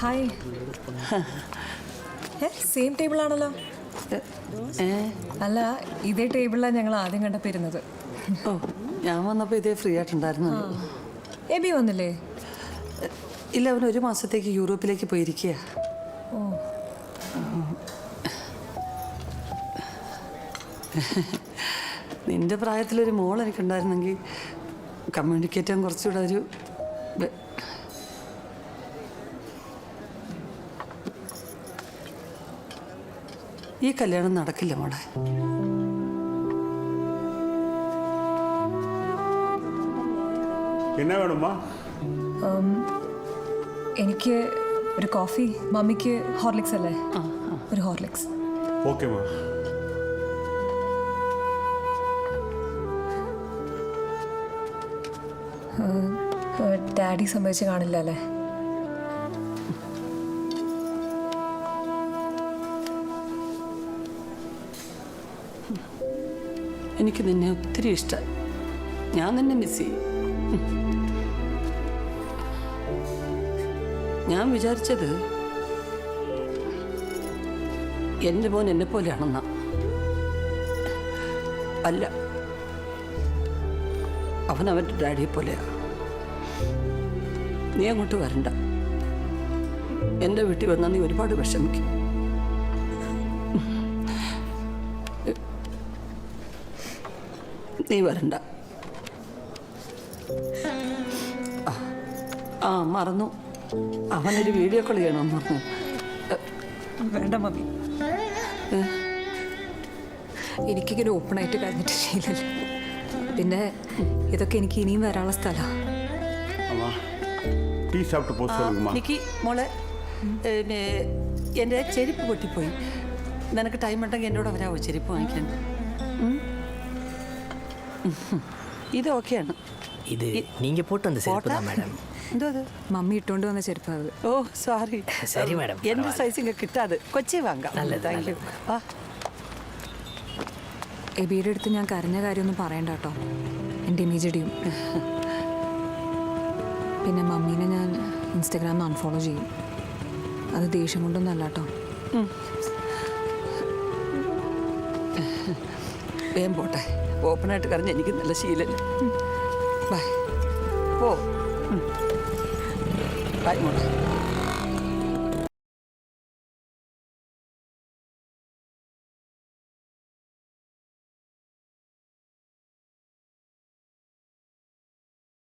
Hi. Same ടേബിളാണല്ലോ. അല്ല, ഇതേ ടേബിളിലാണ് ഞങ്ങൾ ആദ്യം കണ്ടപ്പോൾ ഇരുന്നത്. ഓ, ഞാൻ വന്നപ്പോൾ ഇതേ ഫ്രീ ആയിട്ടുണ്ടായിരുന്നു. എബി വന്നില്ലേ? ഇല്ല, അവൻ 1 മാസത്തേക്ക് യൂറോപ്പിലേക്ക് പോയിരിക്കുക. ഓ, നിന്റെ പ്രായത്തിലൊരു മോൾ എനിക്കുണ്ടായിരുന്നെങ്കിൽ കമ്മ്യൂണിക്കേറ്റ് ചെയ്യാൻ കുറച്ചുകൂടെ ഒരു ഈ കല്യാണം നടക്കില്ല മോളെ. എന്നാ വേണമ്മ? എനിക്ക് ഒരു കോഫി. മമ്മിക്ക് ഹോർലിക്സ് അല്ലേ? ഒരു ഹോർലിക്സ്. ഓക്കെ മാ. ഡാഡി സമ്മതിച്ച് കാണില്ല അല്ലേ? എനിക്ക് നിന്നെ ഒത്തിരി ഇഷ്ടമായി. ഞാൻ നിന്നെ മിസ് ചെയ്യും. ഞാൻ വിചാരിച്ചത് എൻ്റെ മോൻ എന്നെ പോലെയാണെന്നാ. അല്ല, അവൻ അവൻ്റെ ഡാഡിയെ പോലെയാ. നീ അങ്ങോട്ട് വരണ്ട. എൻ്റെ വീട്ടിൽ വന്നാൽ നീ ഒരുപാട് വിഷമിക്കും. നീ വരണ്ട. മറന്നു, അവനൊരു വീഡിയോ കോൾ ചെയ്യണമെന്ന് പറഞ്ഞു. വേണ്ട മമ്മി, എനിക്കിങ്ങനെ ഓപ്പണായിട്ട് കഴിഞ്ഞിട്ട് ശീലമില്ല. പിന്നെ ഇതൊക്കെ എനിക്ക് ഇനിയും വരാനുള്ള സ്ഥലമാണ്. എനിക്ക് മോളെ, എൻ്റെ ചെരുപ്പ് പൊട്ടിപ്പോയി. നിനക്ക് ടൈം ഉണ്ടെങ്കിൽ എൻ്റെ കൂടെ വരാമോ ചെരുപ്പ് വാങ്ങിക്കാൻ? ഇത് ഓക്കെയാണ്. ഇത് നീங்க போட்டு வந்த செருப்பு தான் மேடம். എന്തോ അത്? മമ്മി ഇട്ടുകൊണ്ട് വന്ന ചെരുപ്പാണ്. ഓ സോറി. சரி மேடம். എൻ്റെ സൈസിങ് കിട്ടാതെ കൊച്ചി വാങ്ങാം. Thank you. എബിയുടെ അടുത്ത് ഞാൻ കരഞ്ഞ കാര്യമൊന്നും പറയണ്ട കേട്ടോ. എൻ്റെ ഇമേജ്. പിന്നെ മമ്മീനെ ഞാൻ ഇൻസ്റ്റഗ്രാമിൽ അൺഫോളോ ചെയ്യും. അത് ദേഷ്യം കൊണ്ടൊന്നും അല്ല കേട്ടോ. വേഗം പോട്ടെ. ഓപ്പണായിട്ട് കരഞ്ഞ എനിക്ക് നല്ല ശീലം. ബൈ. പോ. ബൈ മോളെ.